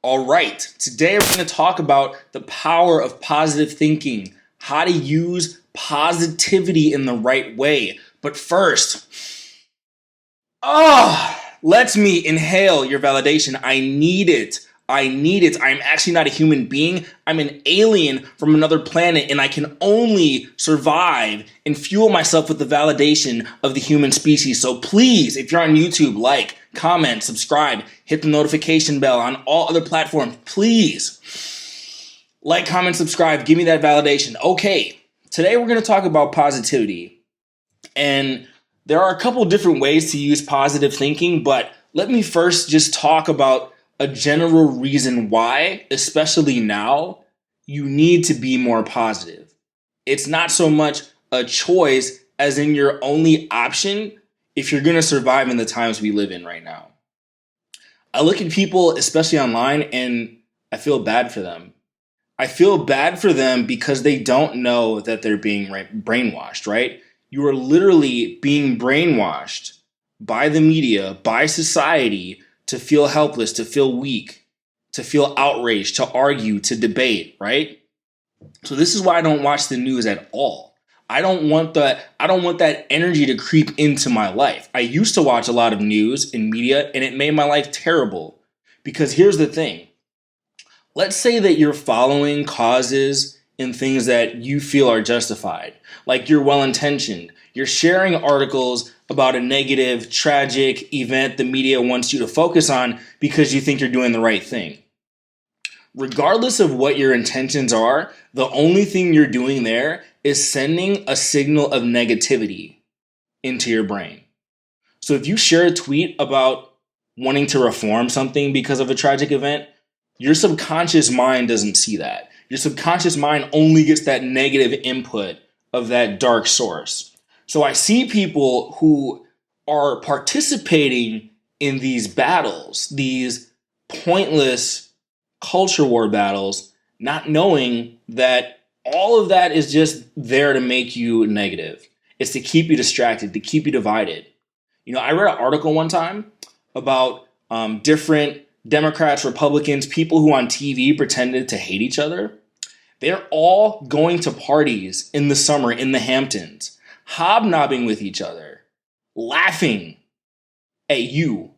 All right, today we're going to talk about the power of positive thinking, how to use positivity in the right way. But first, let me inhale your validation. I need it. I'm actually not a human being. I'm an alien from another planet, and I can only survive and fuel myself with the validation of the human species. So please, if you're on YouTube, like, comment, subscribe, hit the notification bell on all other platforms. Please, like, comment, subscribe, give me that validation. Okay, today we're going to talk about positivity. And there are a couple different ways to use positive thinking, but let me first just talk about a general reason why, especially now, you need to be more positive. It's not so much a choice as in your only option if you're going to survive in the times we live in right now. I look at people, especially online, and I feel bad for them. I feel bad for them because they don't know that they're being brainwashed, right? You are literally being brainwashed by the media, by society, to feel helpless, to feel weak, to feel outraged, to argue, to debate, right? So this is why I don't watch the news at all. I don't want that energy to creep into my life. I used to watch a lot of news and media, and it made my life terrible. Because here's the thing. Let's say that you're following causes and things that you feel are justified, like you're well-intentioned. You're sharing articles about a negative, tragic event the media wants you to focus on because you think you're doing the right thing. Regardless of what your intentions are, the only thing you're doing there is sending a signal of negativity into your brain. So if you share a tweet about wanting to reform something because of a tragic event, your subconscious mind doesn't see that. Your subconscious mind only gets that negative input of that dark source. So I see people who are participating in these battles, these pointless culture war battles, not knowing that all of that is just there to make you negative. It's to keep you distracted, to keep you divided. I read an article one time about different Democrats, Republicans, people who on TV pretended to hate each other. They're all going to parties in the summer in the Hamptons, hobnobbing with each other, laughing at you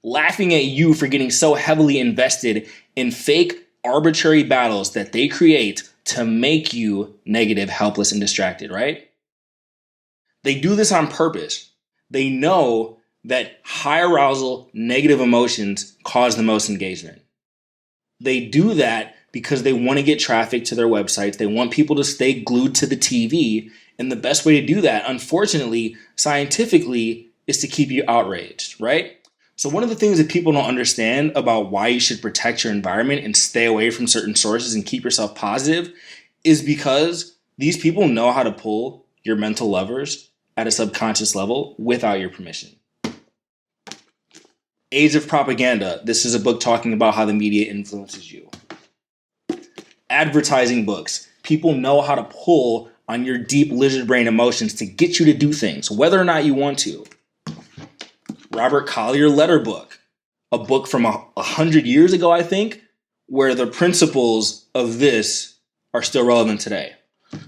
for getting so heavily invested in fake arbitrary battles that they create to make you negative, helpless, and distracted, right? They do this on purpose. They know that high arousal, negative emotions cause the most engagement. They do that because they want to get traffic to their websites. They want people to stay glued to the TV. And the best way to do that, unfortunately, scientifically, is to keep you outraged, right? So one of the things that people don't understand about why you should protect your environment and stay away from certain sources and keep yourself positive is because these people know how to pull your mental levers at a subconscious level without your permission. Age of Propaganda. This is a book talking about how the media influences you. Advertising books. People know how to pull on your deep lizard brain emotions to get you to do things, whether or not you want to. Robert Collier Letter Book. A book from 100 years ago, I think, where the principles of this are still relevant today.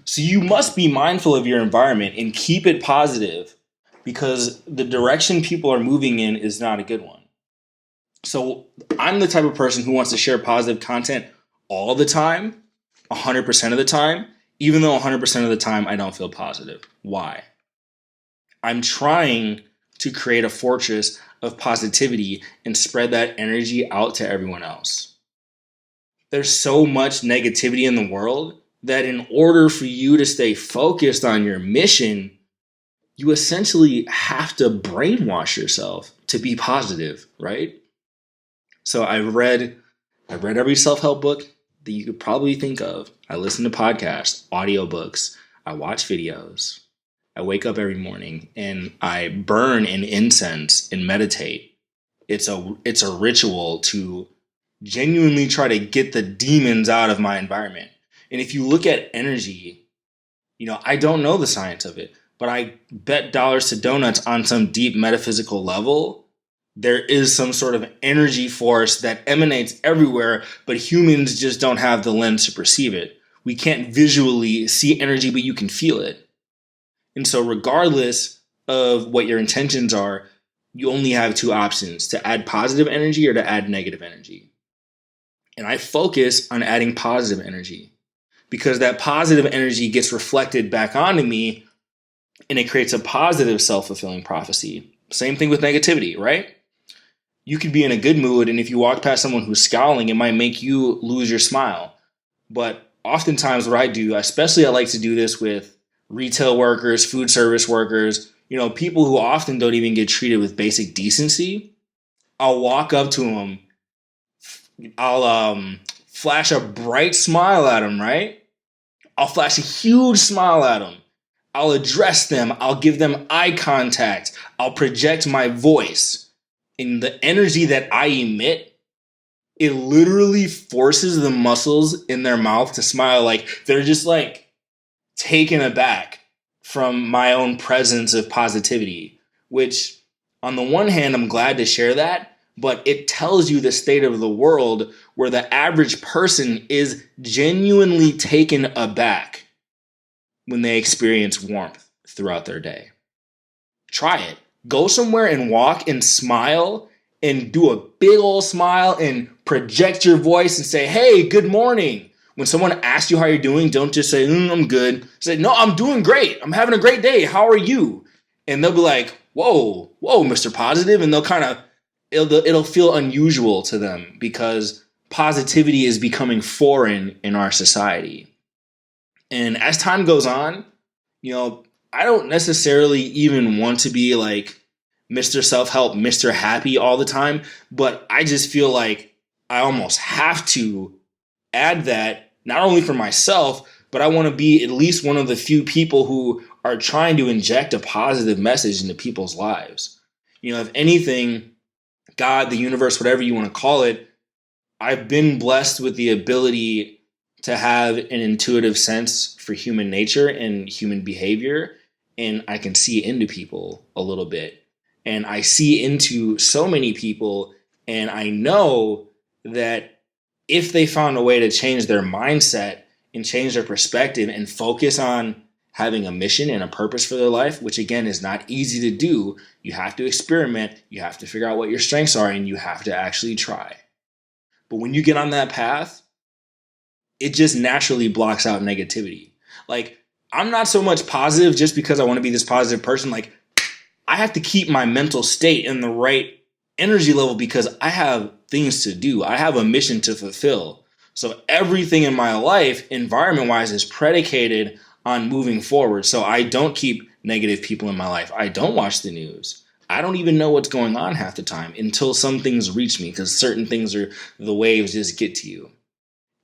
So you must be mindful of your environment and keep it positive because the direction people are moving in is not a good one. So I'm the type of person who wants to share positive content all the time, 100% of the time, even though 100% of the time I don't feel positive. Why? I'm trying to create a fortress of positivity and spread that energy out to everyone else. There's so much negativity in the world that in order for you to stay focused on your mission, you essentially have to brainwash yourself to be positive, right? So I read every self-help book that you could probably think of. I listen to podcasts, audiobooks, I watch videos. I wake up every morning and I burn an incense and meditate. It's a ritual to genuinely try to get the demons out of my environment. And if you look at energy, I don't know the science of it, but I bet dollars to donuts on some deep metaphysical level There is some sort of energy force that emanates everywhere, but humans just don't have the lens to perceive it. We can't visually see energy, but you can feel it. And so regardless of what your intentions are, you only have two options: to add positive energy or to add negative energy. And I focus on adding positive energy because that positive energy gets reflected back onto me and it creates a positive self-fulfilling prophecy. Same thing with negativity, right? You could be in a good mood, and if you walk past someone who's scowling, it might make you lose your smile. But oftentimes what I do, especially I like to do this with retail workers, food service workers, people who often don't even get treated with basic decency. I'll walk up to them, I'll flash a bright smile at them, right? I'll flash a huge smile at them. I'll address them. I'll give them eye contact. I'll project my voice. And the energy that I emit, it literally forces the muscles in their mouth to smile. Like they're just like taken aback from my own presence of positivity, which on the one hand, I'm glad to share that, but it tells you the state of the world where the average person is genuinely taken aback when they experience warmth throughout their day. Try it. Go somewhere and walk and smile and do a big old smile and project your voice and say, hey, good morning. When someone asks you how you're doing, don't just say, I'm good. Say, no, I'm doing great. I'm having a great day. How are you? And they'll be like, whoa, Mr. Positive. And they'll kind of, it'll feel unusual to them because positivity is becoming foreign in our society. And as time goes on, I don't necessarily even want to be like Mr. Self-Help, Mr. Happy all the time, but I just feel like I almost have to add that, not only for myself, but I want to be at least one of the few people who are trying to inject a positive message into people's lives. If anything, God, the universe, whatever you want to call it, I've been blessed with the ability to have an intuitive sense for human nature and human behavior. And I can see into people a little bit. And I see into so many people. And I know that if they found a way to change their mindset and change their perspective and focus on having a mission and a purpose for their life, which again is not easy to do, you have to experiment, you have to figure out what your strengths are, and you have to actually try. But when you get on that path, it just naturally blocks out negativity. Like, I'm not so much positive just because I want to be this positive person. Like, I have to keep my mental state in the right energy level because I have things to do. I have a mission to fulfill. So everything in my life, environment-wise, is predicated on moving forward. So I don't keep negative people in my life. I don't watch the news. I don't even know what's going on half the time until some things reach me, because certain things are, the waves just get to you.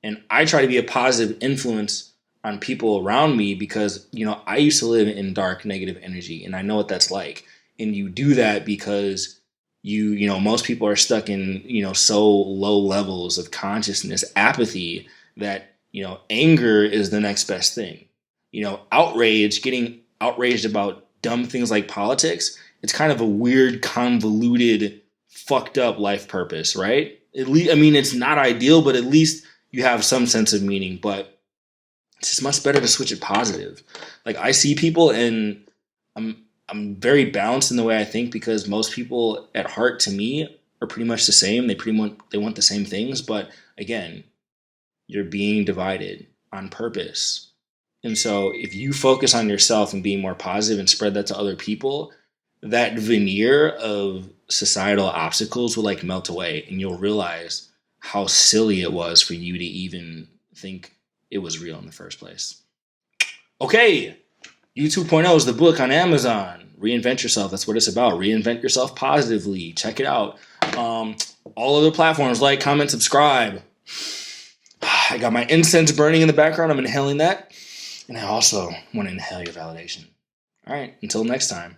And I try to be a positive influence on people around me because, I used to live in dark, negative energy, and I know what that's like. And you do that because most people are stuck in, so low levels of consciousness, apathy, that, anger is the next best thing. Outrage, getting outraged about dumb things like politics, it's kind of a weird, convoluted, fucked up life purpose, right? It's not ideal, but at least you have some sense of meaning. But it's just much better to switch it positive. Like, I see people and I'm very balanced in the way I think, because most people at heart to me are pretty much the same. They want the same things, but again, you're being divided on purpose. And so if you focus on yourself and being more positive and spread that to other people, that veneer of societal obstacles will melt away, and you'll realize how silly it was for you to even think it was real in the first place. Okay, You 2.0 is the book on Amazon. Reinvent yourself. That's what it's about. Reinvent yourself positively. Check it out. All other platforms, like, comment, subscribe. I got my incense burning in the background. I'm inhaling that. And I also want to inhale your validation. All right, until next time.